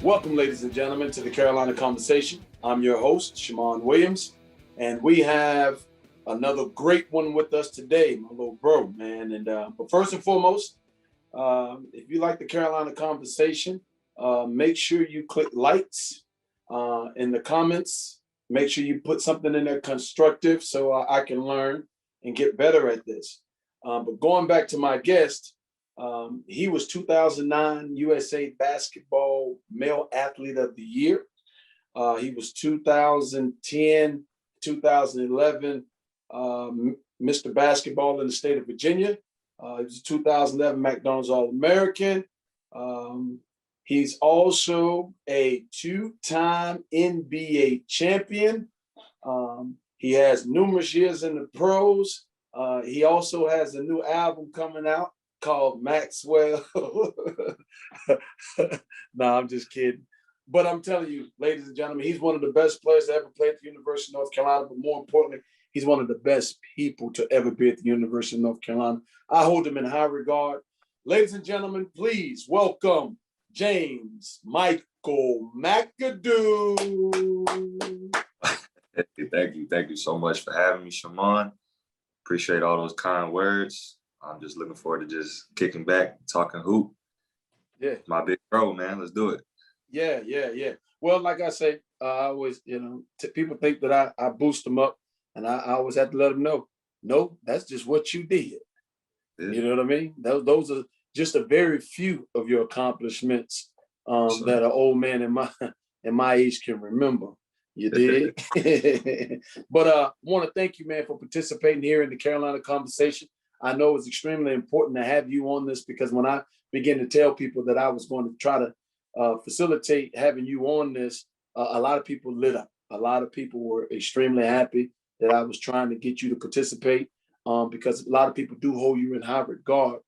Welcome, ladies and gentlemen, to the Carolina Conversation. I'm your host, Shaman Williams, and we have another great one with us today, my little bro, man. But first and foremost, if you like the Carolina Conversation, make sure you click likes in the comments. Make sure you put something in there constructive so I can learn and get better at this. But going back to my guest, he was 2009 USA Basketball Male Athlete of the Year. He was 2010, 2011 Mr. Basketball in the state of Virginia. He was a 2011 McDonald's All-American. He's also a two-time NBA champion. He has numerous years in the pros. He also has a new album coming out called Maxwell. No, I'm just kidding. But I'm telling you, ladies and gentlemen, he's one of the best players to ever play at the University of North Carolina. But more importantly, he's one of the best people to ever be at the University of North Carolina. I hold him in high regard. Ladies and gentlemen, please welcome James Michael McAdoo. Thank you so much for having me, Shaman. Appreciate all those kind words. I'm just looking forward to just kicking back, talking hoop. Yeah. My big bro, man. Let's do it. Yeah. Well, like I say, I always, people think that I boost them up, and I always have to let them know, no, that's just what you did. Yeah. You know what I mean? Those are just a very few of your accomplishments that an old man in my age can remember. You did. But I want to thank you, man, for participating here in the Carolina Conversation. I know it's extremely important to have you on this because when I began to tell people that I was going to try to facilitate having you on this, a lot of people lit up. A lot of people were extremely happy that I was trying to get you to participate because a lot of people do hold you in high regard,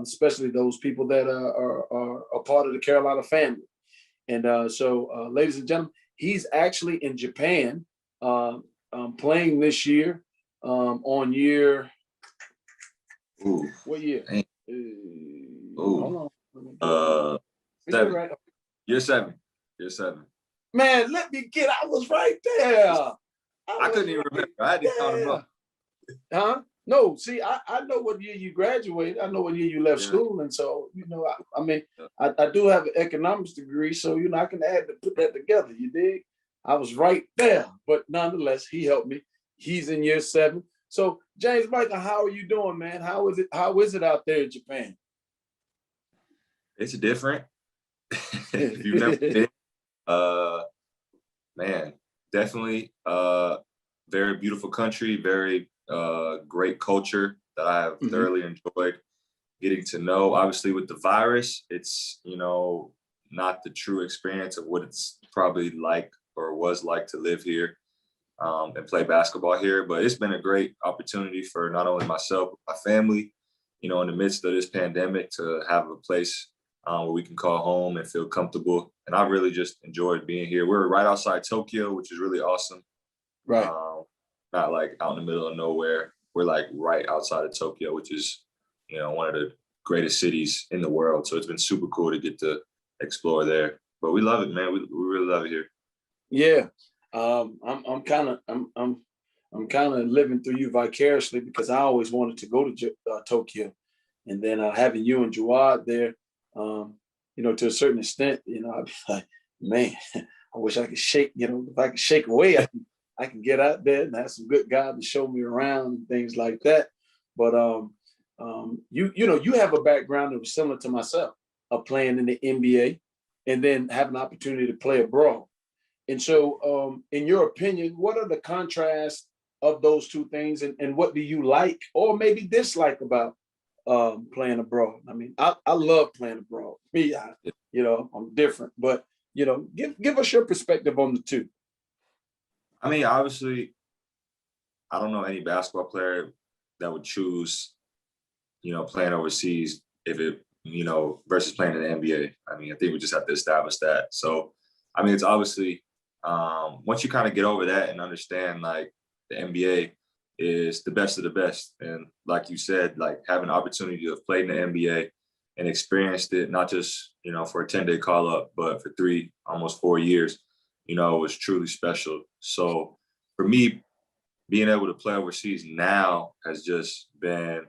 especially those people that are a part of the Carolina family. And so, ladies and gentlemen, he's actually in Japan playing this year on year. Ooh. What year? Hold on. 7. Right. Year 7. Man, let me get. I was right there. I couldn't even remember. I had to count them up. Huh? No, see, I know what year you graduated. I know what year you left school, and so I do have an economics degree, so I can put that together. You dig? I was right there, but nonetheless, he helped me. He's in year 7. So, James Michael, how are you doing, man? How is it out there in Japan? It's different. If you've never been, man, definitely very beautiful country, very great culture that I have thoroughly enjoyed getting to know. Obviously, with the virus, it's not the true experience of what it's probably like or was like to live here and play basketball here. But it's been a great opportunity for not only myself, but my family, in the midst of this pandemic, to have a place where we can call home and feel comfortable. And I really just enjoyed being here. We're right outside Tokyo, which is really awesome. Right. Not like out in the middle of nowhere. We're like right outside of Tokyo, which is, one of the greatest cities in the world. So it's been super cool to get to explore there. But we love it, man. We really love it here. Yeah. I'm kind of living through you vicariously because I always wanted to go to Tokyo, and then having you and Jawad there, to a certain extent, I'd be like, man, I wish I could shake, if I could shake away, I can get out there and have some good guys to show me around and things like that. But you have a background that was similar to myself, of playing in the NBA and then have an opportunity to play abroad. And so, in your opinion, what are the contrasts of those two things, and what do you like or maybe dislike about playing abroad? I mean, I love playing abroad. Me, I'm different, but give us your perspective on the two. I mean, obviously, I don't know any basketball player that would choose, playing overseas if it, versus playing in the NBA. I mean, I think we just have to establish that. So, I mean, it's obviously, once you kind of get over that and understand, like, the NBA is the best of the best. And like you said, like, having an opportunity to play in the NBA and experienced it, not just, for a 10-day call up, but for almost 4 years, it was truly special. So for me, being able to play overseas now has just been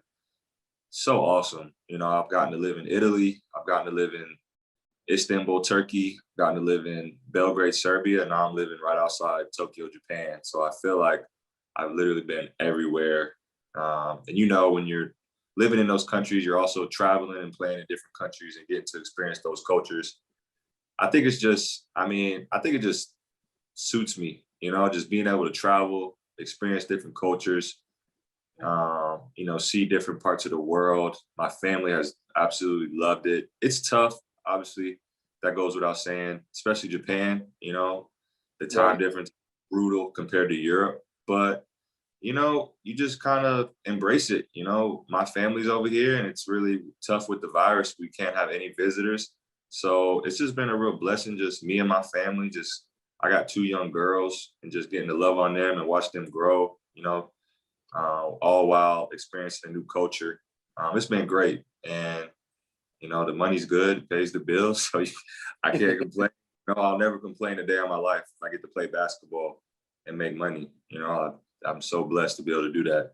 so awesome. I've gotten to live in Italy. I've gotten to live in Istanbul, Turkey, gotten to live in Belgrade, Serbia, and now I'm living right outside Tokyo, Japan. So I feel like I've literally been everywhere. And when you're living in those countries, you're also traveling and playing in different countries and getting to experience those cultures. I think it's just, I think it just suits me, just being able to travel, experience different cultures, see different parts of the world. My family has absolutely loved it. It's tough, obviously, that goes without saying, especially Japan, the time difference, brutal compared to Europe. But, you just kind of embrace it. My family's over here and it's really tough with the virus. We can't have any visitors. So it's just been a real blessing, just me and my family. I got 2 young girls and just getting to love on them and watch them grow, all while experiencing a new culture. It's been great. And, the money's good, it pays the bills. So I can't complain. I'll never complain a day of my life if I get to play basketball and make money. I'm so blessed to be able to do that.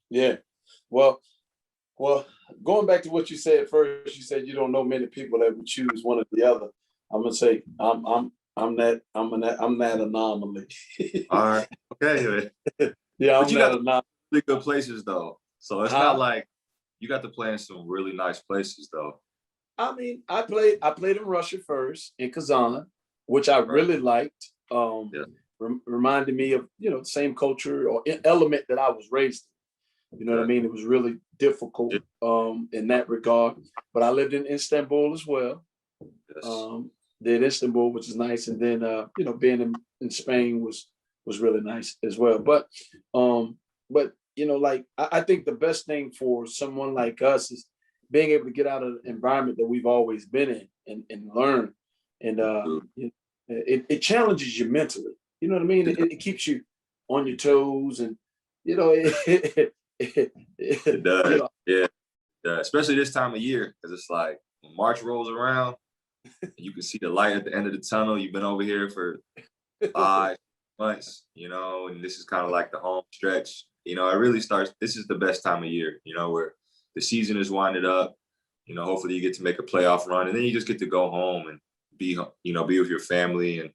Yeah. Well, going back to what you said first, you said you don't know many people that would choose one or the other. I'm gonna say I'm that anomaly. All right. Okay. Yeah, but you got really good places though. So it's not like you got to play in some really nice places though. I played in Russia first, in Kazan, which I really liked. Reminded me of, the same culture or element that I was raised in. You know what I mean? It was really difficult in that regard. But I lived in Istanbul as well. Yes. Did Istanbul, which is nice. And then, being in Spain was really nice as well. But I think the best thing for someone like us is being able to get out of the environment that we've always been in and learn. And it challenges you mentally. You know what I mean? It keeps you on your toes, and it does. Yeah, especially this time of year, because it's like when March rolls around, you can see the light at the end of the tunnel. You've been over here for 5 months, and this is kind of like the home stretch. It really starts. This is the best time of year, where the season is winded up. Hopefully you get to make a playoff run, and then you just get to go home and be with your family. And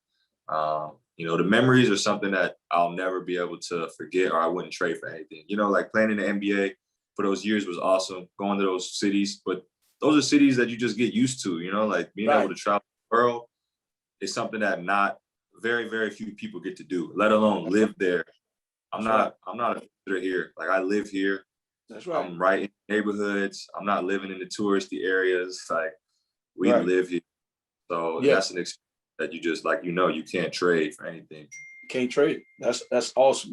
the memories are something that I'll never be able to forget, or I wouldn't trade for anything. Like playing in the NBA for those years was awesome, going to those cities, but those are cities that you just get used to, like being able to travel the world is something that not very, very few people get to do, let alone live there. I'm not a visitor here. Like I live here. That's right. I'm right in neighborhoods. I'm not living in the touristy areas. Like we live here. So that's an experience that you just you can't trade for anything. Can't trade. That's awesome.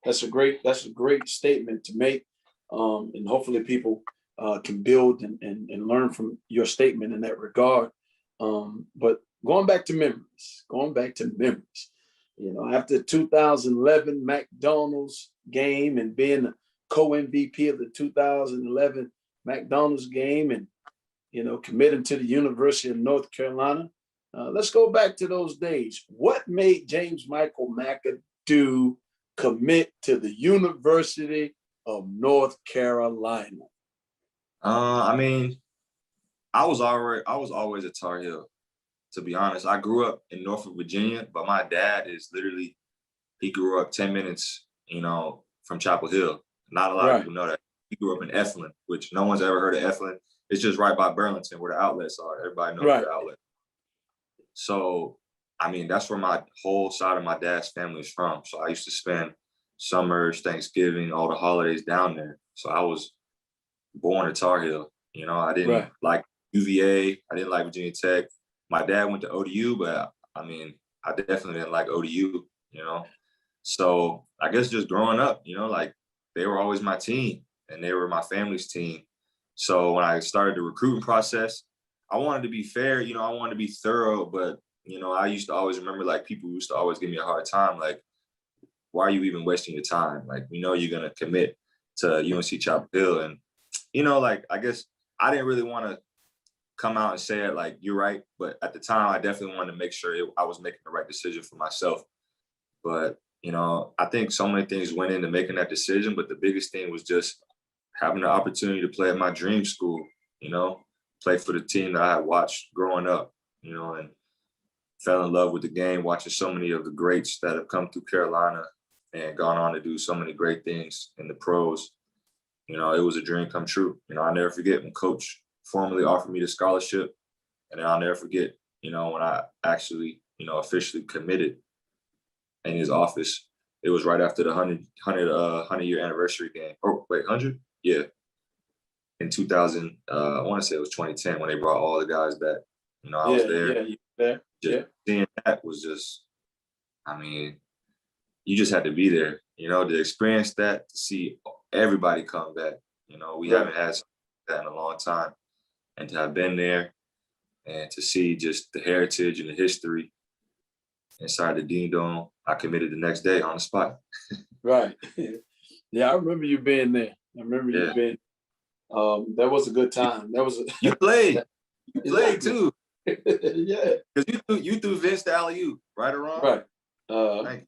That's a great statement to make. And hopefully people can build and learn from your statement in that regard. But going back to memories, after 2011 McDonald's game and being the co-MVP of the 2011 McDonald's game and, committing to the University of North Carolina. Let's go back to those days. What made James Michael McAdoo commit to the University of North Carolina? I was always a Tar Heel, to be honest. I grew up in Norfolk, Virginia, but my dad he grew up 10 minutes, from Chapel Hill. Not a lot of people know that. He grew up in Eflin, which no one's ever heard of Eflin. It's just right by Burlington where the outlets are. Everybody knows the outlet. So, that's where my whole side of my dad's family is from. So I used to spend summers, Thanksgiving, all the holidays down there. So I was born a Tar Heel. I didn't like UVA. I didn't like Virginia Tech. My dad went to ODU, but I definitely didn't like ODU, So I guess just growing up, they were always my team and they were my family's team. So when I started the recruiting process, I wanted to be fair, I wanted to be thorough, but, I used to always remember people used to always give me a hard time. Like, why are you even wasting your time? Like, you're going to commit to UNC Chapel Hill. And, I guess I didn't really want to come out and say it like, you're right. But at the time, I definitely wanted to make sure I was making the right decision for myself. But, you know, I think so many things went into making that decision. But the biggest thing was just having the opportunity to play at my dream school, you know, play for the team that I had watched growing up, you know, and fell in love with the game, watching so many of the greats that have come through Carolina and gone on to do so many great things in the pros. You know, it was a dream come true. You know, I'll never forget when Coach formally offered me the scholarship. And then I'll never forget, you know, when I actually, you know, officially committed in his office. It was right after the 100-year anniversary game. Oh, wait, 100? Yeah. In 2000, I want to say it was 2010 when they brought all the guys back. You know, I was there. Yeah, you there. Just seeing that was just, I mean, you just had to be there, you know, to experience that, to see everybody come back. You know, we haven't had that in a long time. And to have been there and to see just the heritage and the history inside the Dean Dome, I committed the next day on the spot. Right. Yeah, I remember you being there. I remember you being. That was a good time. That was. You played. You played too. Yeah. Because you threw Vince the alley-oop, right or wrong? Right.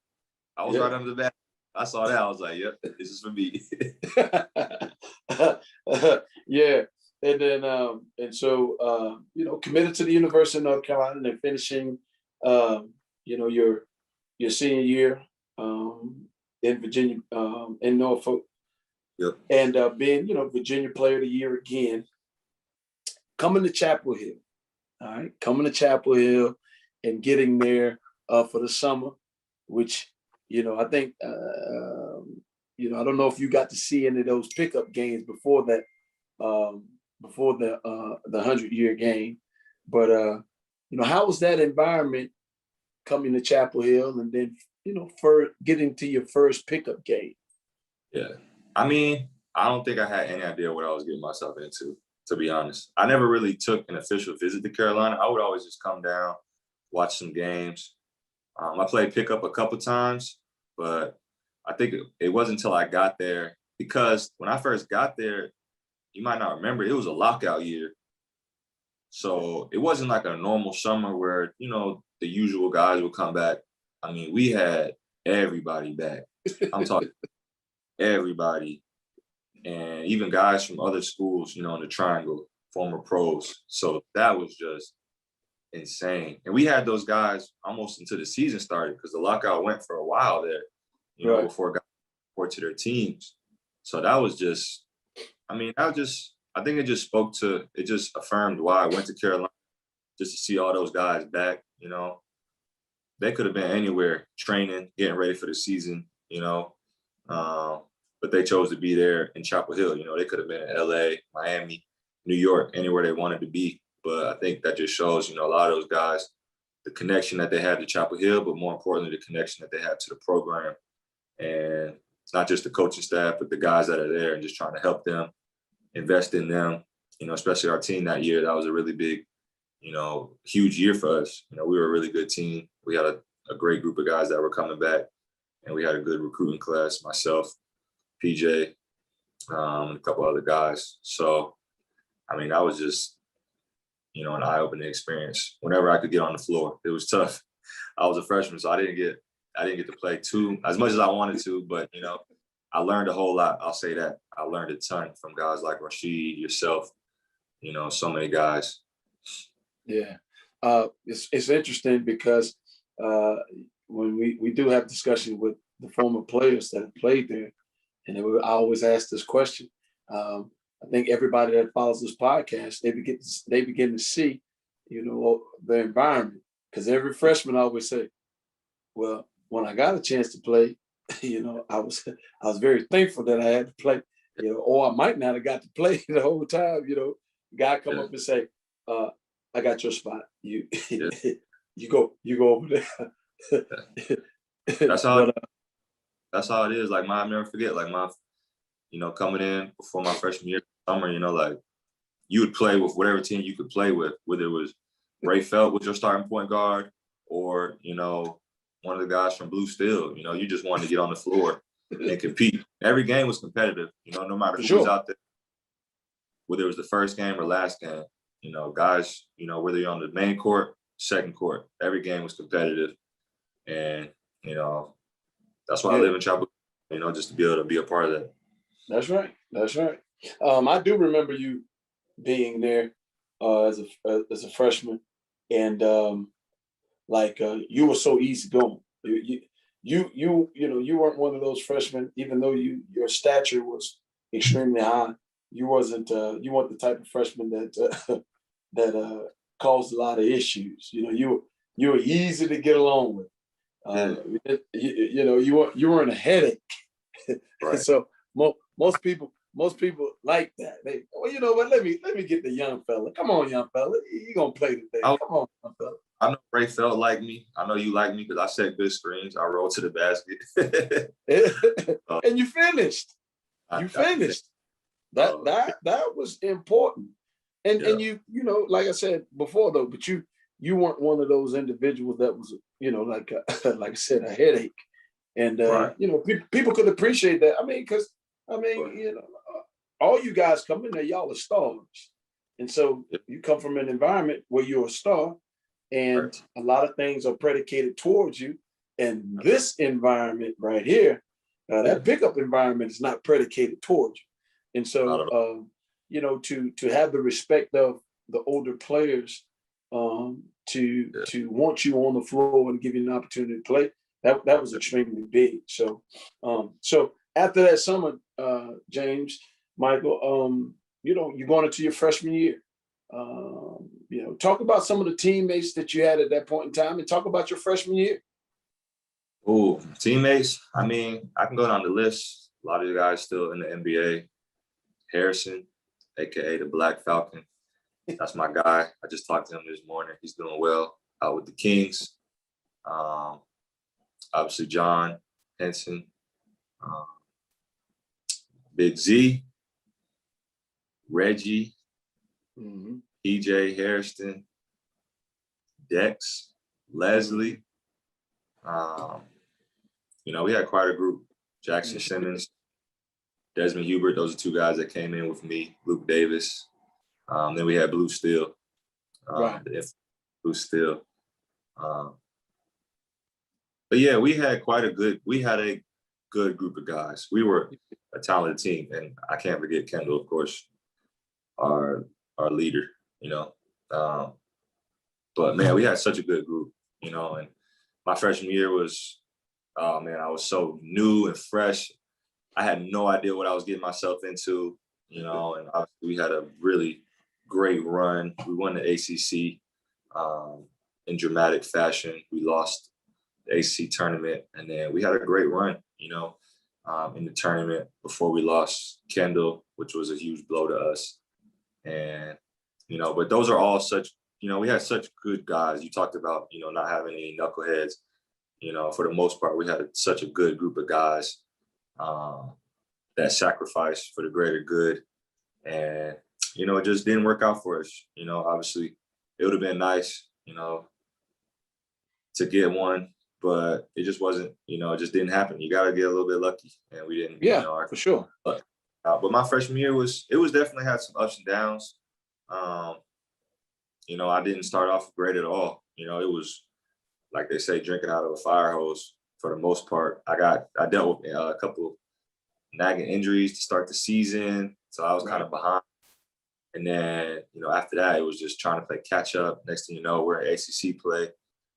I was right under the bat. I saw that. I was like, yep, this is for me. Yeah. And then, and so, you know, committed to the University of North Carolina and then finishing, you know, your senior year in Virginia, in Norfolk. Yep. And being, you know, Virginia Player of the Year again. Coming to Chapel Hill. All right. Coming to Chapel Hill and getting there for the summer, which, you know, I think, you know, I don't know if you got to see any of those pickup games before that, before the 100-year game, but you know, how was that environment coming to Chapel Hill and then, you know, for getting to your first pickup game? Yeah, I mean, I don't think I had any idea what I was getting myself into, to be honest. I never really took an official visit to Carolina. I would always just come down, watch some games. I played pickup a couple times, but I think it wasn't until I got there, because when I first got there, you might not remember, it was a lockout year. So it wasn't like a normal summer where, you know, the usual guys would come back. I mean, we had everybody back. I'm talking everybody. And even guys from other schools, you know, in the Triangle, former pros. So that was just insane. And we had those guys almost until the season started, because the lockout went for a while there, you know, before guys report to their teams. So that was just, I mean, I think it just affirmed why I went to Carolina, just to see all those guys back, you know. They could have been anywhere, training, getting ready for the season, you know. But they chose to be there in Chapel Hill. You know, they could have been in LA, Miami, New York, anywhere they wanted to be. But I think that just shows, you know, a lot of those guys, the connection that they had to Chapel Hill, but more importantly, the connection that they had to the program. And it's not just the coaching staff, but the guys that are there and just trying to help them, invest in them, you know, especially our team that year. That was a really big, you know, huge year for us. You know, we were a really good team. We had a great group of guys that were coming back, and we had a good recruiting class, myself, PJ, and a couple other guys. So, I mean, that was just, you know, an eye-opening experience. Whenever I could get on the floor, it was tough. I was a freshman, so I didn't get to play too as much as I wanted to, but, you know, I learned a whole lot. I'll say that. I learned a ton from guys like Rashid, yourself, you know, so many guys. Yeah. It's interesting because when we do have discussion with the former players that have played there, and I always ask this question. I think everybody that follows this podcast, they begin to see, you know, the environment, because every freshman always say, well, when I got a chance to play, you know, I was very thankful that I had to play, you know, or I might not have got to play the whole time, you know. Guy come up and say, I got your spot. You you go over there. That's how it is. Like I'll never forget, like you know, coming in before my freshman year summer, you know, like you would play with whatever team you could play with, whether it was Ray Felt was your starting point guard, or, you know, one of the guys from Blue Steel. You know, you just wanted to get on the floor and compete. Every game was competitive, you know, no matter who was out there. whether it was the first game or last game, you know, guys, you know, whether you're on the main court, second court, every game was competitive. And, you know, that's why I live in Chapel, you know, just to be able to be a part of that. That's right. That's right. I do remember you being there as a freshman, and you were so easygoing. You weren't one of those freshmen, even though your stature was extremely high. You weren't the type of freshman that that caused a lot of issues. You know, you were easy to get along with. You weren't a headache. Right. So most people like that. They, well, you know what? Let me get the young fella. Come on, young fella, you gonna play today? Come on, young fella. I know Ray felt like me. I know you like me because I set good screens. I rolled to the basket. And you finished. You finished. That was important. And you know, like I said before though, but you weren't one of those individuals that was, you know, like I said, a headache. And you know, people could appreciate that. You know, all you guys come in there, y'all are stars. And so you come from an environment where you're a star, and a lot of things are predicated towards you. And this environment right here, that pickup environment is not predicated towards you. And so, you know, to have the respect of the older players, to want you on the floor and give you an opportunity to play, that was extremely big. So, so after that summer, James, Michael, you know, you're going into your freshman year. You know, talk about some of the teammates that you had at that point in time, and talk about your freshman year. Oh, teammates. I mean, I can go down the list. A lot of you guys still in the NBA. Harrison, aka the Black Falcon. That's my guy. I just talked to him this morning. He's doing well out with the Kings. Obviously, John Henson, Big Z, Reggie, PJ Harrison, Dex, Leslie. You know, we had quite a group. Jackson Simmons, Desmond Hubert. Those are two guys that came in with me. Luke Davis. Then we had Blue Steel. Blue Steel. But yeah, we had a good group of guys. We were a talented team, and I can't forget Kendall, of course, our leader, you know. But man, we had such a good group, you know, and my freshman year was, oh man, I was so new and fresh. I had no idea what I was getting myself into, you know, and obviously we had a really great run. We won the ACC in dramatic fashion. We lost the ACC tournament, and then we had a great run, you know, in the tournament before we lost Kendall, which was a huge blow to us. And, you know, but those are all such, you know, we had such good guys. You talked about, you know, not having any knuckleheads. You know, for the most part, we had such a good group of guys that sacrificed for the greater good. And, you know, it just didn't work out for us. You know, obviously, it would have been nice, you know, to get one, but it just wasn't, you know, it just didn't happen. You got to get a little bit lucky, and we didn't. Yeah, you know, for sure. But my freshman year was definitely had some ups and downs. You know, I didn't start off great at all. You know, it was, like they say, drinking out of a fire hose for the most part. I dealt with a couple nagging injuries to start the season, so I was kind of behind. And then, you know, after that, it was just trying to play catch up. Next thing you know, we're in ACC play,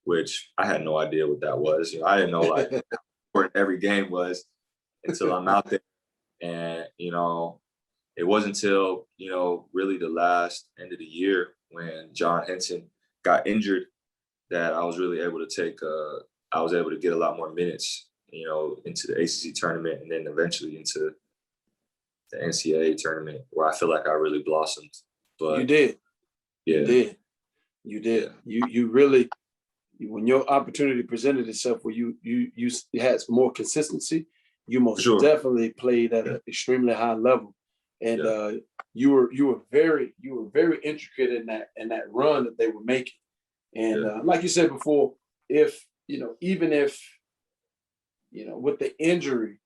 which I had no idea what that was. You know, I didn't know like how important every game was until I'm out there. And, you know, it wasn't until, you know, really the last end of the year when John Henson got injured that I was really able to I was able to get a lot more minutes, you know, into the ACC tournament, and then eventually into the NCAA tournament, where I feel like I really blossomed. But you did. Yeah. You did. You really, when your opportunity presented itself where you had some more consistency, you most definitely played at an extremely high level. And you were very intricate in that run that they were making. And like you said before, even if with the injury,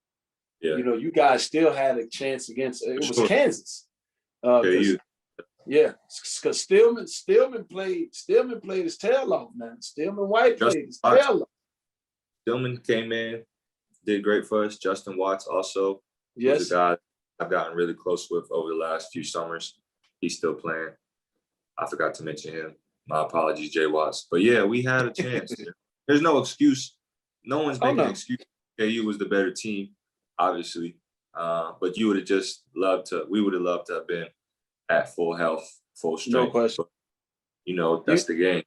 you know, you guys still had a chance against it was Kansas. Because because Stillman played his tail off, man. Stillman White played his tail off. Stillman came in, did great for us. Justin Watts also was a guy I've gotten really close with over the last few summers. He's still playing. I forgot to mention him. My apologies, Jay Watts. But yeah, we had a chance. There's no excuse. No one's making an excuse. KU was the better team, obviously. But you would have just loved to. We would have loved to have been at full health, full strength. No question. But, that's the game.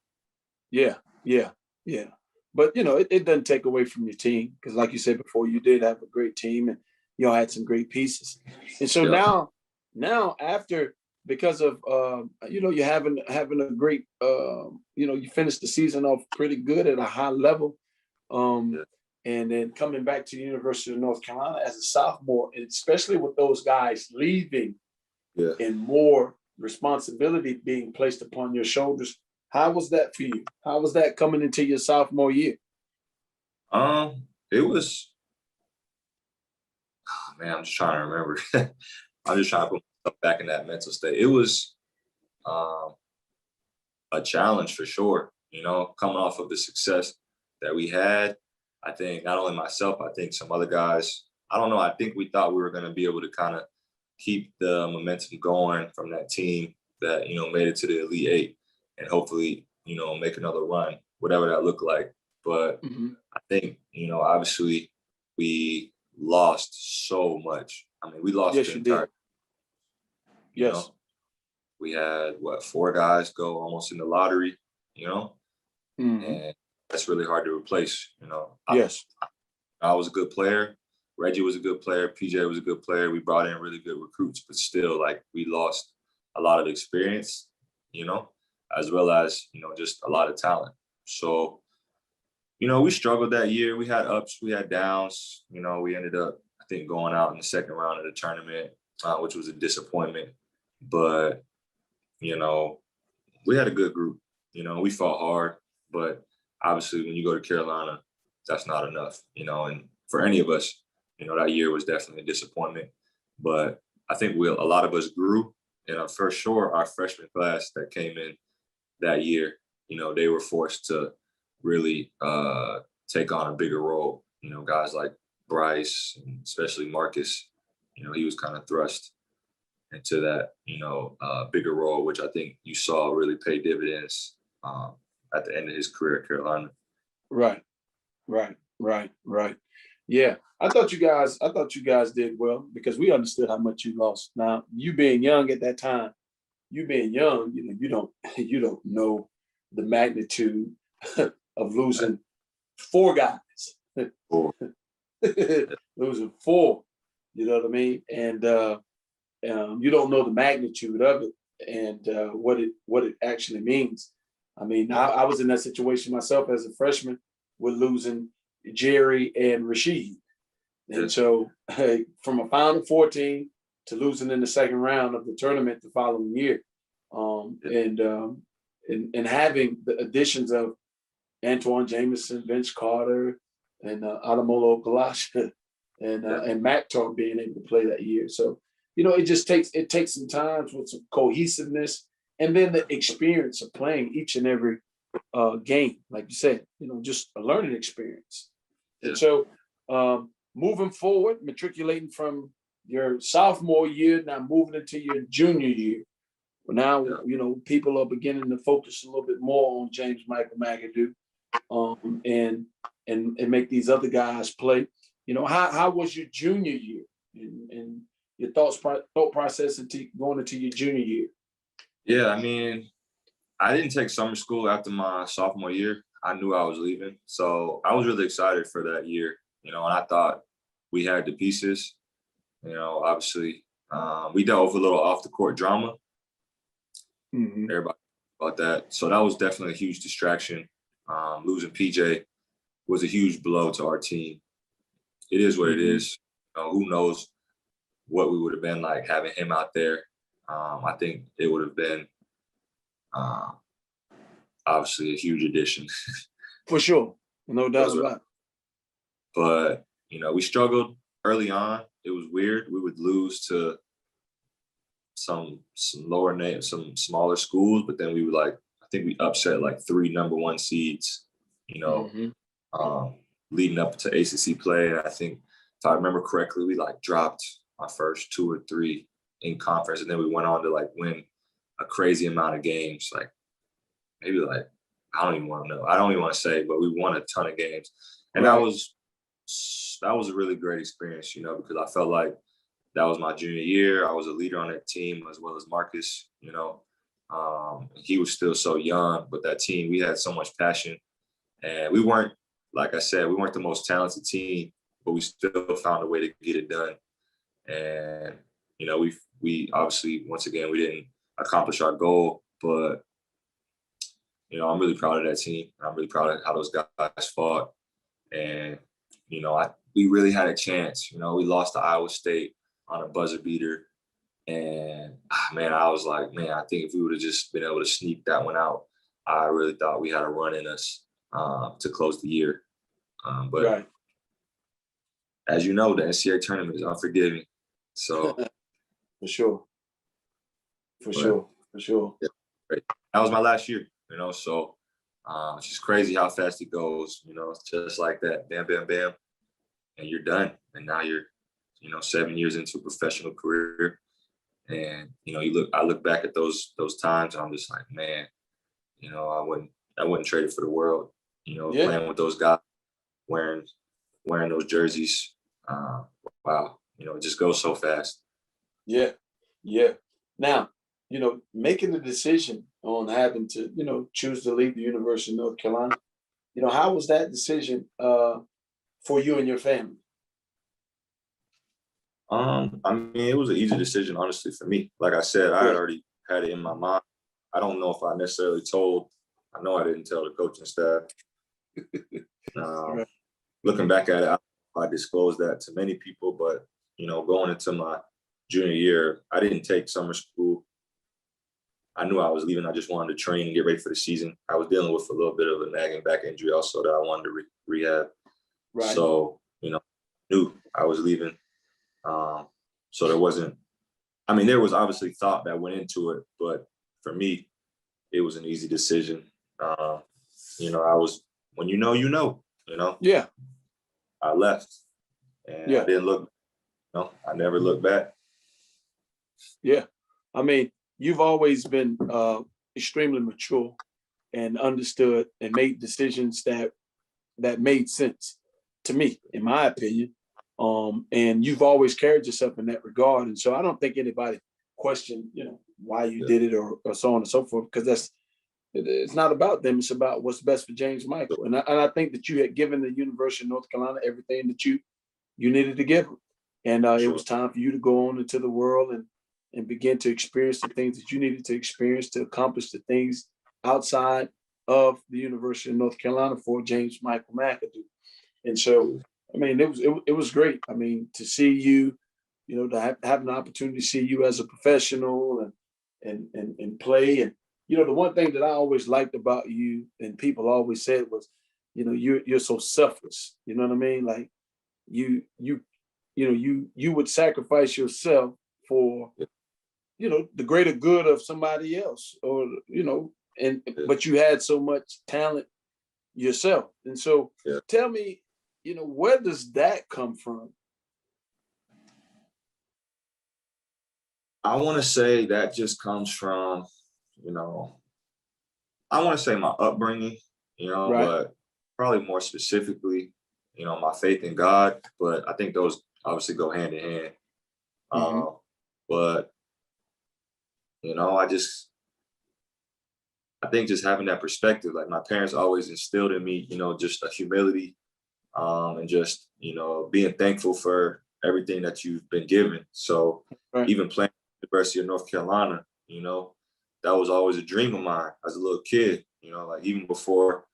Yeah. But it doesn't take away from your team because, like you said before, you did have a great team and y'all had some great pieces. And so now after, because of you're having a great you finished the season off pretty good at a high level, and then coming back to the University of North Carolina as a sophomore, and especially with those guys leaving, and more responsibility being placed upon your shoulders. How was that for you? How was that coming into your sophomore year? It was, man, I'm just trying to remember. I'm just trying to put myself back in that mental state. It was a challenge for sure, coming off of the success that we had. I think not only myself, I think some other guys, I don't know, I think we thought we were going to be able to kind of keep the momentum going from that team that, made it to the Elite Eight and hopefully, make another run, whatever that looked like. But I think, obviously we lost so much. I mean, we lost the entire. Yes. We had 4 guys go almost in the lottery, and that's really hard to replace. I was a good player. Reggie was a good player. PJ was a good player. We brought in really good recruits, but still, we lost a lot of experience, as well as, just a lot of talent. So, we struggled that year. We had ups, we had downs. We ended up, I think, going out in the second round of the tournament, which was a disappointment. But, we had a good group. We fought hard, but obviously when you go to Carolina, that's not enough, and for any of us, that year was definitely a disappointment. But I think a lot of us grew, and for sure our freshman class that came in that year, they were forced to really take on a bigger role. Guys like Bryce, and especially Marcus, he was kind of thrust into that, bigger role, which I think you saw really pay dividends at the end of his career at Carolina. Right. Yeah, I thought you guys did well because we understood how much you lost. Now, you being young at that time, you don't know the magnitude of losing 4 guys. 4. Losing 4, you know what I mean? And you don't know the magnitude of it and what it actually means. I mean, I was in that situation myself as a freshman with losing Jerry and Rashid. And so from a Final Four team to losing in the second round of the tournament the following year, and having the additions of Antoine Jameson, Vince Carter, and Adamolo Galasha, and Mac Talk being able to play that year. So, it takes some time with some cohesiveness and then the experience of playing each and every game, like you said, just a learning experience. Yeah. And so moving forward, matriculating from your sophomore year, now moving into your junior year. Now, people are beginning to focus a little bit more on James Michael McAdoo and make these other guys play. How was your junior year and your thought process going into your junior year? Yeah, I mean, I didn't take summer school after my sophomore year. I knew I was leaving. So I was really excited for that year, and I thought we had the pieces. Obviously, we dealt with a little off the court drama. Everybody about that. So that was definitely a huge distraction. Losing PJ was a huge blow to our team. It is what it is. Who knows what we would have been like having him out there. I think it would have been obviously a huge addition. For sure. No doubt about it. But, we struggled early on. It was weird. We would lose to some lower name, some smaller schools, but then we were like, I think we upset like 3 number 1 seeds, you know, Mm-hmm. leading up to ACC play. And I think if I remember correctly, we like dropped our first 2 or 3 in conference, and then we went on to like win a crazy amount of games, like maybe like I don't even want to know. I don't even want to say, but we won a ton of games, and Right. that was a really great experience, you know, because I felt like that was my junior year. I was a leader on that team as well as Marcus, you know. He was still so young, but that team, we had so much passion, and we weren't, like I said, we weren't the most talented team, but we still found a way to get it done. And you know, we obviously, once again, we didn't accomplish our goal, but you know, I'm really proud of that team. I'm really proud of how those guys fought, and you know, we really had a chance. You know, we lost to Iowa State on a buzzer beater, and man, I was like, man, I think if we would have just been able to sneak that one out, I really thought we had a run in us to close the year. But Right. as you know, the NCAA tournament is unforgiving. So For sure. For sure. Yeah, right. That was my last year, you know, so it's just crazy how fast it goes, you know, it's just like that, bam, bam, bam, and you're done. And now you're, you know, 7 years into a professional career. And, you know, I look back at those times and I'm just like, man, you know, I wouldn't trade it for the world, you know, Yeah. playing with those guys, wearing those jerseys. Wow, you know, it just goes so fast. Yeah. Yeah. Now, you know, making the decision on having to, you know, choose to leave the University of North Carolina, you know, how was that decision for you and your family? I mean, it was an easy decision, honestly, for me. Like I said, I had Good. already had it in my mind. I don't know if I necessarily told. I know I didn't tell the coaching staff. Um, Right. Looking back at it, I disclosed that to many people, but you know, going into my junior year, I didn't take summer school. I knew I was leaving. I just wanted to train and get ready for the season. I was dealing with a little bit of a nagging back injury also that I wanted to rehab. Right. So, you know, knew I was leaving. So there wasn't, I mean, there was obviously thought that went into it, but for me, it was an easy decision. Uh, you know, when you know, you know, Yeah. I left and I Yeah. didn't look, you know, I never looked back. Yeah. I mean, you've always been extremely mature and understood and made decisions that made sense to me, in my opinion. And you've always carried yourself in that regard. And so I don't think anybody questioned, you know, why you Yeah. did it or so on and so forth, because it's not about them. It's about what's best for James Michael. And I think that you had given the University of North Carolina everything that you needed to give them. And it Sure. was time for you to go on into the world and begin to experience the things that you needed to experience to accomplish the things outside of the University of North Carolina for James Michael McAdoo. And so, I mean, it was great. I mean, to see you, you know, to have an opportunity to see you as a professional and play. And you know, the one thing that I always liked about you, and people always said was, you know, you're so selfless. You know what I mean? Like you you know, you would sacrifice yourself for, you know, the greater good of somebody else, or you know, and Yeah. but you had so much talent yourself. And so Yeah. tell me, you know, where does that come from? I want to say that just comes from, you know, I want to say my upbringing, you know, Right. but probably more specifically, you know, my faith in God. But I think those obviously go hand in hand. Mm-hmm. But you know, I think just having that perspective, like my parents always instilled in me, you know, just a humility, and just, you know, being thankful for everything that you've been given. So Right. even playing at the University of North Carolina, you know, that was always a dream of mine as a little kid, you know, like even before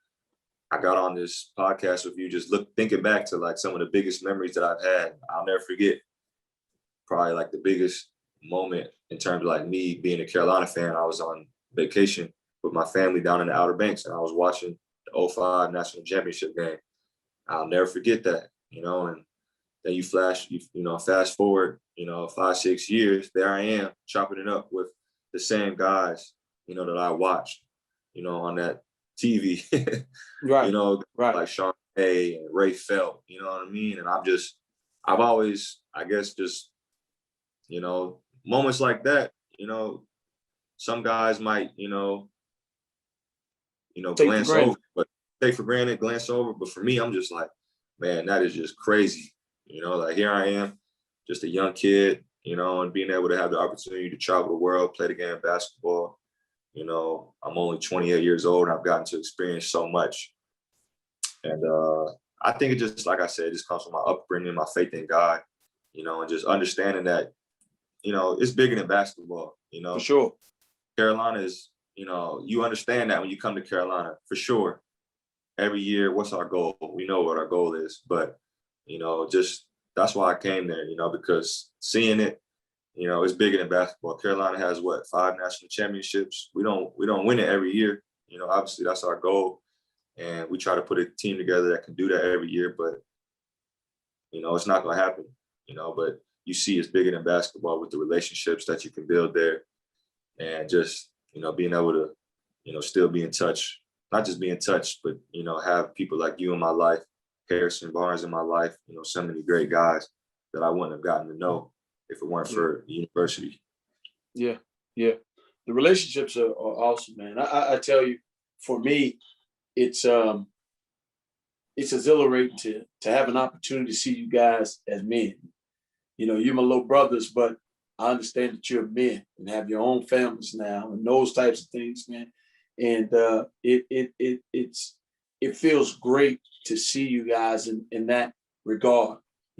I got on this podcast with you, just thinking back to like some of the biggest memories that I've had. I'll never forget probably like the biggest moment in terms of like me being a Carolina fan. I was on vacation with my family down in the Outer Banks and I was watching the '05 national championship game. I'll never forget that, you know, and then fast forward, 5, 6 years, there I am chopping it up with the same guys, that I watched, on that TV, Right. Right. like Sean Hay and Ray Felt, you know what I mean? And I've always, I guess, just, moments like that, some guys might, glance over, but take for granted, glance over. But for me, I'm just like, man, that is just crazy. Like here I am, just a young kid, and being able to have the opportunity to travel the world, play the game of basketball. I'm only 28 years old and I've gotten to experience so much. And I think it just, like I said, it just comes from my upbringing, my faith in God, and just understanding that, it's bigger than basketball, For sure. Carolina is, you understand that when you come to Carolina, for sure. Every year, what's our goal? We know what our goal is, but, just that's why I came there, because seeing it, it's bigger than basketball. Carolina has 5 national championships. We don't win it every year. Obviously that's our goal. And we try to put a team together that can do that every year, but, it's not going to happen, but you see it's bigger than basketball with the relationships that you can build there and just, being able to, still be in touch, not just be in touch, but, have people like you in my life, Harrison Barnes in my life, so many great guys that I wouldn't have gotten to know if it weren't for the university. Yeah. Yeah. The relationships are awesome, man. I tell you, for me, it's exhilarating to have an opportunity to see you guys as men. You're my little brothers, but I understand that you're men and have your own families now and those types of things, man. And it feels great to see you guys in that regard.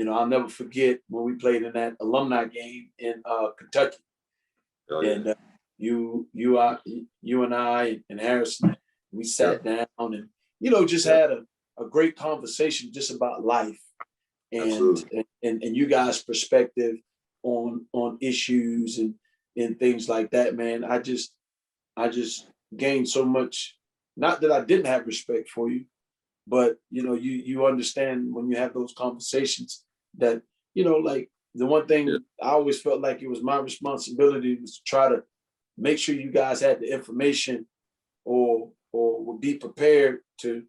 I'll never forget when we played in that alumni game in Kentucky. Oh, yeah. And you and I and Harrison, we sat down and just had a great conversation just about life and you guys' perspective on issues and things like that, man. I just gained so much. Not that I didn't have respect for you, but you understand when you have those conversations that like the one thing I always felt like it was my responsibility was to try to make sure you guys had the information or would be prepared to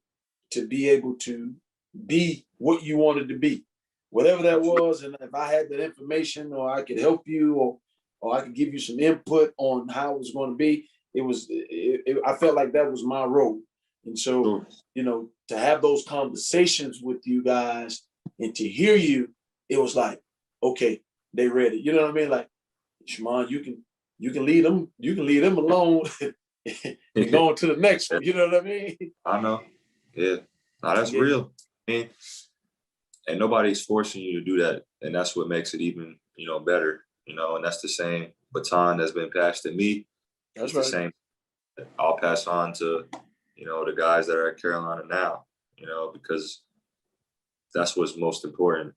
be able to be what you wanted to be, whatever that was. And if I had that information or I could help you or I could give you some input on how it was going to be, I felt like that was my role. And so, to have those conversations with you guys and to hear you, it was like, okay, they ready. You know what I mean? Like, Shimon, you can lead them alone and go on to the next one. You know what I mean? I know. Yeah. No, that's real. And nobody's forcing you to do that. And that's what makes it even, better, and that's the same baton that's been passed to me. That's right. The same I'll pass on to, the guys that are at Carolina now, because that's what's most important,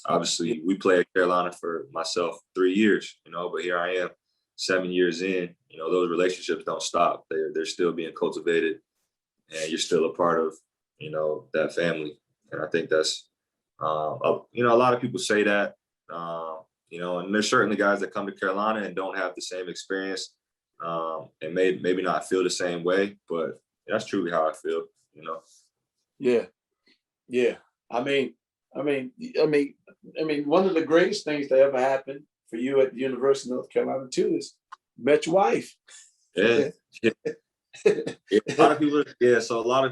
Obviously, we played at Carolina for myself 3 years, but here I am 7 years in, those relationships don't stop. They're still being cultivated and you're still a part of, that family. And I think that's, a lot of people say that, and there's certainly guys that come to Carolina and don't have the same experience and maybe not feel the same way, but that's truly how I feel, Yeah. Yeah. I mean, one of the greatest things that ever happened for you at the University of North Carolina too is you met your wife. Yeah. A lot of people. Yeah. So I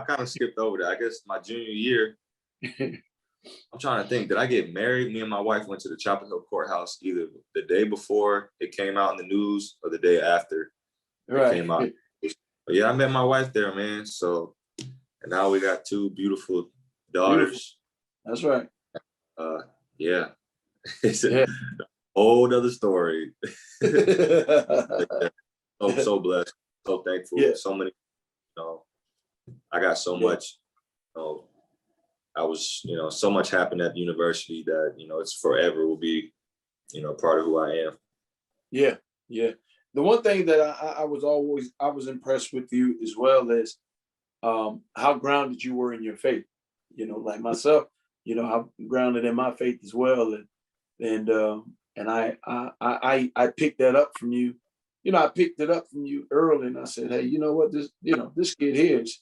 kind of skipped over that. I guess my junior year, I'm trying to think, did I get married? Me and my wife went to the Chapel Hill courthouse either the day before it came out in the news or the day after it came out. But yeah, I met my wife there, man. So, and now we got 2 beautiful daughters. That's right. Yeah. It's a whole other story. So blessed, so thankful. Yeah. So many, I got so much, I was, so much happened at the university that, it's forever will be, part of who I am. Yeah. Yeah. The one thing that I was impressed with you as well is how grounded you were in your faith. Like myself, I'm grounded in my faith as well, and I picked that up from you. I picked it up from you early, and I said, hey, you know what, this kid here is,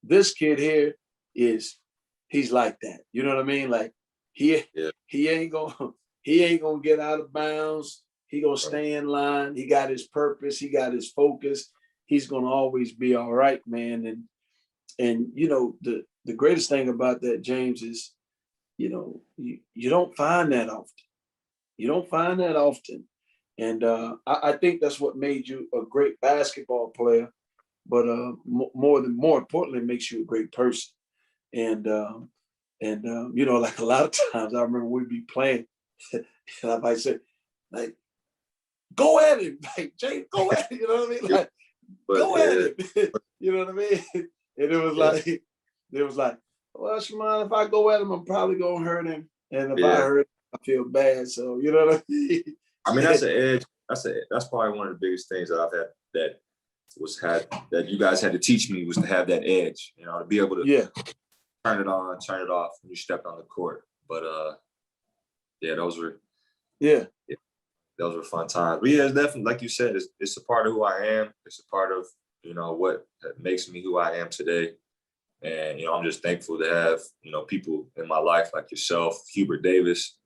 this kid here he's like that. You know what I mean? Like he Yeah. he ain't gonna get out of bounds. He gonna stay in line. He got his purpose. He got his focus. He's gonna always be all right, man. And the greatest thing about that, James, is you don't find that often. You don't find that often. And I think that's what made you a great basketball player, but more importantly, makes you a great person. And like a lot of times, I remember we'd be playing, and I might say, like, go at him, like James, go at him. You know what I mean? Like, go at him. You know what I mean? And it was like, well, Shimon, if I go at him, I'm probably gonna hurt him, and if I hurt him, I feel bad. So you know what I mean? I mean, that's an edge. That's probably one of the biggest things that I've had that you guys had to teach me, was to have that edge, to be able to turn it on, turn it off when you stepped on the court. But those were fun times. But yeah, it's definitely, like you said, it's a part of who I am. It's a part of what makes me who I am today. And I'm just thankful to have people in my life like yourself, Hubert Davis,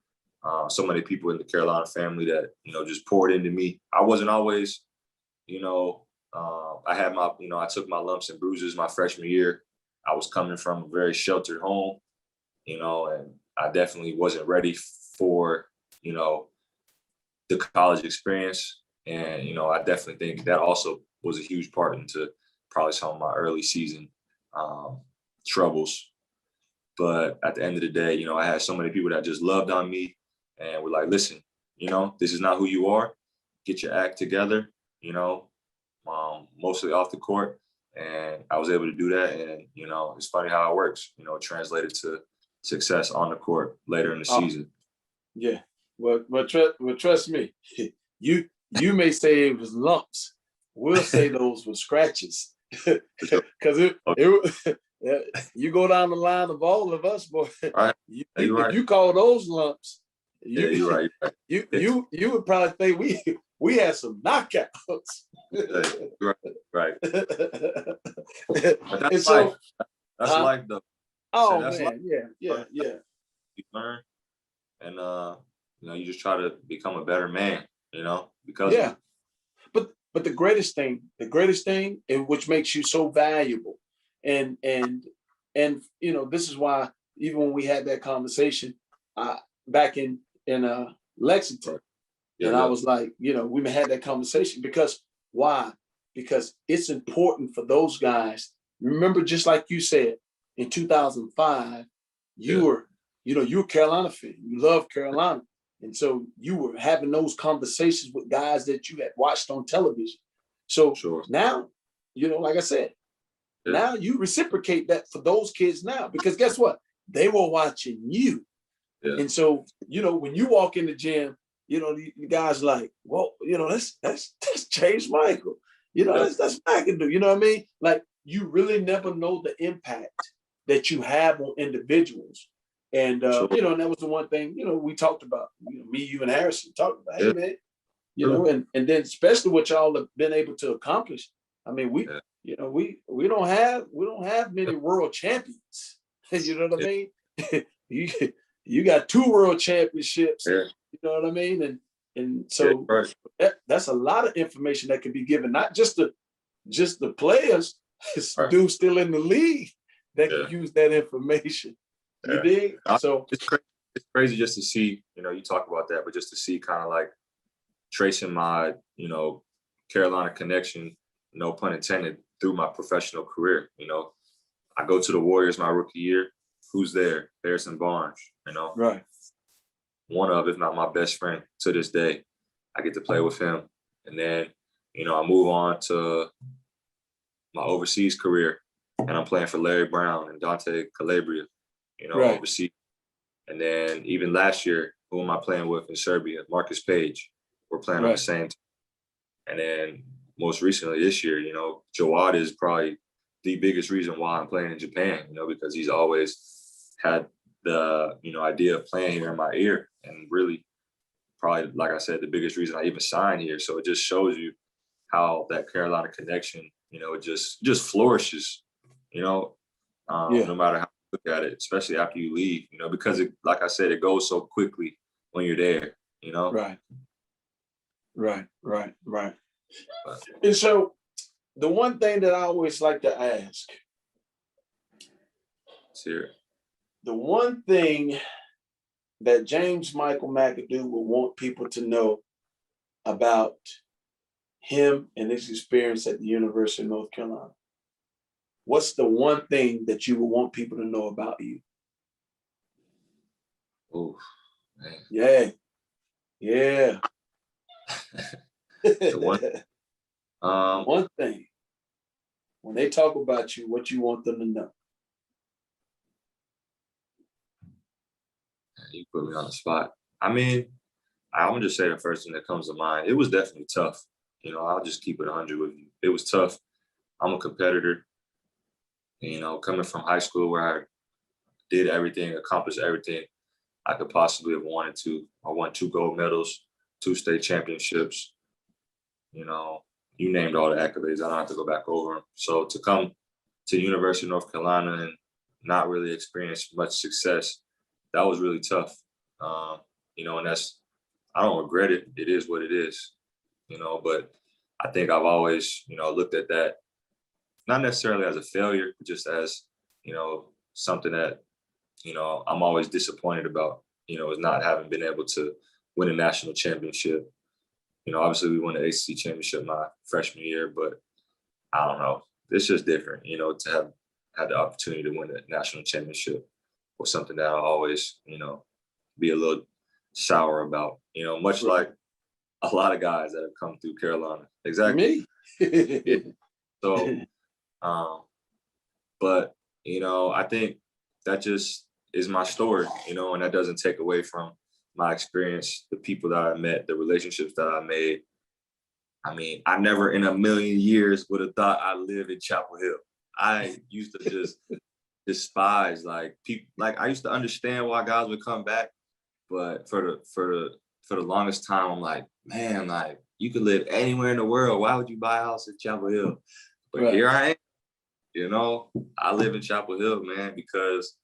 so many people in the Carolina family that just poured into me. I wasn't always, I had my, I took my lumps and bruises my freshman year. I was coming from a very sheltered home, and I definitely wasn't ready for, the college experience. And, I definitely think that also was a huge part into probably some of my early season troubles. But at the end of the day, I had so many people that just loved on me and were like, listen, this is not who you are. Get your act together, mostly off the court. And I was able to do that. And, it's funny how it works, it translated to success on the court later in the season. Yeah. Well, trust me, you may say it was lumps. We'll say those were scratches. Because you go down the line of all of us, boy. Right. If you call those lumps, you're right. You would probably think we had some knockouts. Right. But that's so, life. That's life, though. Oh that's man, life. yeah. You learn, and you just try to become a better man. Because of it. But the greatest thing, and which makes you so valuable, and this is why even when we had that conversation back in Lexington, and I was like, we had that conversation because why? Because it's important for those guys. Remember, just like you said, in 2005, you were a Carolina fan. You loved Carolina. And so you were having those conversations with guys that you had watched on television. So now, like I said, now you reciprocate that for those kids now, because guess what? They were watching you. Yeah. And so, when you walk in the gym, the guys like, well, that's James Michael. That's McAdoo. You know what I mean? Like, you really never know the impact that you have on individuals. And, and that was the one thing, we talked about, me, you, and Harrison talked about, hey, man, and then especially what y'all have been able to accomplish. I mean, we don't have many world champions. You know what I mean? You got 2 world championships. Yeah. You know what I mean? And so that's a lot of information that can be given, not just the players, dudes still in the league that can use that information. You dig? So it's crazy just to see, you talk about that, but just to see kind of like tracing my, Carolina connection, no pun intended, through my professional career. I go to the Warriors my rookie year. Who's there? Harrison Barnes, Right. One of, if not my best friend to this day. I get to play with him. And then, I move on to my overseas career, and I'm playing for Larry Brown and Dante Calabria, overseas. And then even last year, who am I playing with in Serbia? Marcus Page. We're playing on the same team. And then most recently this year, Jawad is probably the biggest reason why I'm playing in Japan, because he's always had the, idea of playing here in my ear, and really probably, like I said, the biggest reason I even signed here. So it just shows you how that Carolina connection, it just flourishes, no matter how you look at it, especially after you leave, because like I said, it goes so quickly when you're there, Right. But, But, and so the one thing that I always like to ask, the one thing that James Michael McAdoo will want people to know about him and his experience at the University of North Carolina. What's the one thing that you would want people to know about you? Oh, man. Yeah. One thing. When they talk about you, what you want them to know. You put me on the spot. I mean, I'm gonna just say the first thing that comes to mind. It was definitely tough. I'll just keep it 100 with you. It was tough. I'm a competitor. Coming from high school where I did everything, accomplished everything I could possibly have wanted to. I won 2 gold medals, 2 state championships. You named all the accolades. I don't have to go back over them. So to come to the University of North Carolina and not really experience much success, that was really tough. And I don't regret it. It is what it is, but I think I've always, looked at that, not necessarily as a failure, but just as, something that, I'm always disappointed about, is not having been able to win a national championship. Obviously we won the ACC championship my freshman year, but I don't know. It's just different, to have had the opportunity to win a national championship was something that I'll always, be a little sour about, much like a lot of guys that have come through Carolina. Exactly. Me. So, but, I think that just is my story, and that doesn't take away from my experience, the people that I met, the relationships that I made. I mean, I never in a million years would have thought I'd live in Chapel Hill. I used to just despise people. I used to understand why guys would come back, but for the longest time, I'm like, man, you could live anywhere in the world. Why would you buy a house in Chapel Hill? But Here I am. I live in Chapel Hill, man, because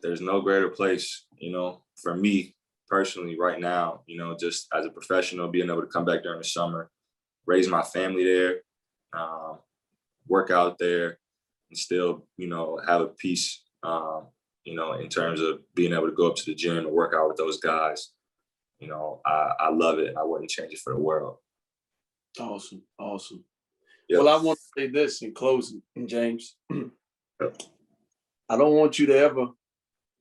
there's no greater place, for me personally right now, just as a professional, being able to come back during the summer, raise my family there, work out there, and still, have a peace, in terms of being able to go up to the gym and work out with those guys. I love it, and I wouldn't change it for the world. Awesome. Yep. Well, I want to say this in closing, James. I don't want you to ever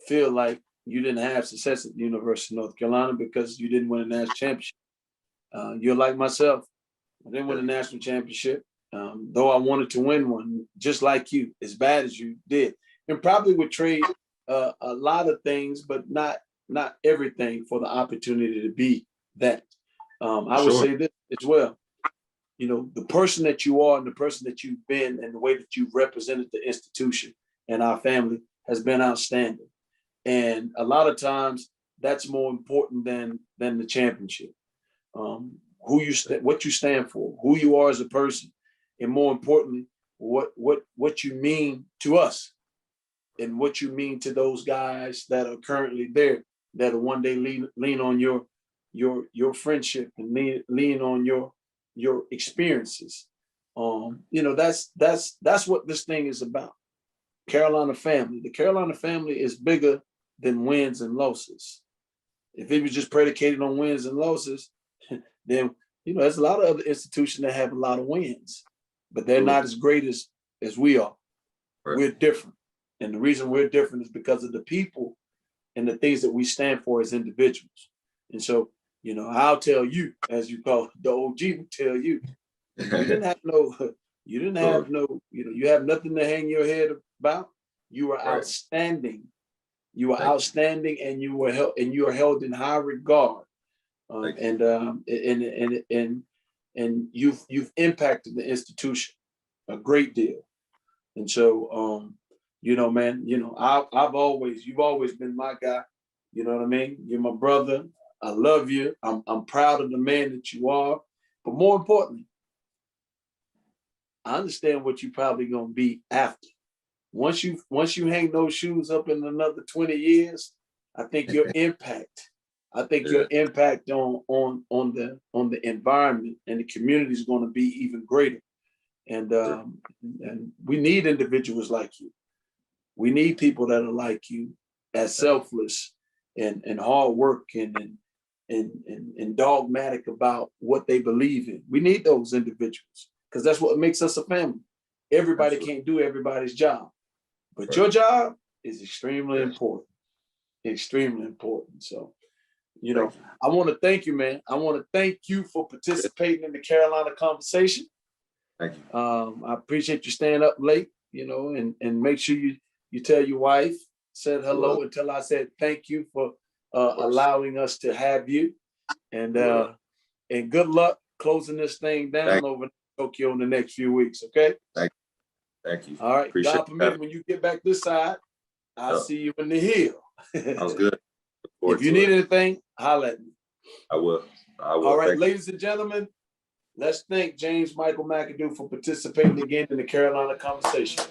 feel like you didn't have success at the University of North Carolina because you didn't win a national championship. You're like myself. I didn't win a national championship, though I wanted to win one, just like you, as bad as you did. And probably would trade a lot of things, but not everything for the opportunity to be that. I would say this as well. The person that you are and the person that you've been and the way that you've represented the institution and our family has been outstanding. And a lot of times that's more important than the championship. What you stand for, who you are as a person, and more importantly, what you mean to us and what you mean to those guys that are currently there, that will one day lean on your friendship and lean on your experiences. That's what this thing is about. Carolina family. The Carolina family is bigger than wins and losses. If it was just predicated on wins and losses, then there's a lot of other institutions that have a lot of wins, but they're not as great as we are. Right. We're different. And the reason we're different is because of the people and the things that we stand for as individuals. And so, I'll tell you, as you call it, the OG will tell you, you have nothing to hang your head about. You are outstanding. You are outstanding, and you are held in high regard. And you've impacted the institution a great deal. And so, Man, you've always been my guy. You know what I mean? You're my brother. I love you. I'm proud of the man that you are. But more importantly, I understand what you're probably gonna be after. Once you hang those shoes up in another 20 years, I think your impact, on the environment and the community is going to be even greater. And we need individuals like you. We need people that are like you, as selfless and hardworking and dogmatic about what they believe in. We need those individuals because that's what makes us a family. Everybody can't do everybody's job, but your job is extremely important. Extremely important. So, I want to thank you, man. I want to thank you for participating in the Carolina conversation. Thank you. I appreciate you staying up late, and make sure you tell your wife, said hello, and tell her I said thank you for allowing us to have you. And good luck closing this thing down over in Tokyo in the next few weeks, okay? Thank you. All right. Appreciate God permit, when you get back this side, I'll see you in the hill. Sounds good. If you need anything, holler at me. I will. All right, ladies and gentlemen, let's thank James Michael McAdoo for participating again in the Carolina conversation.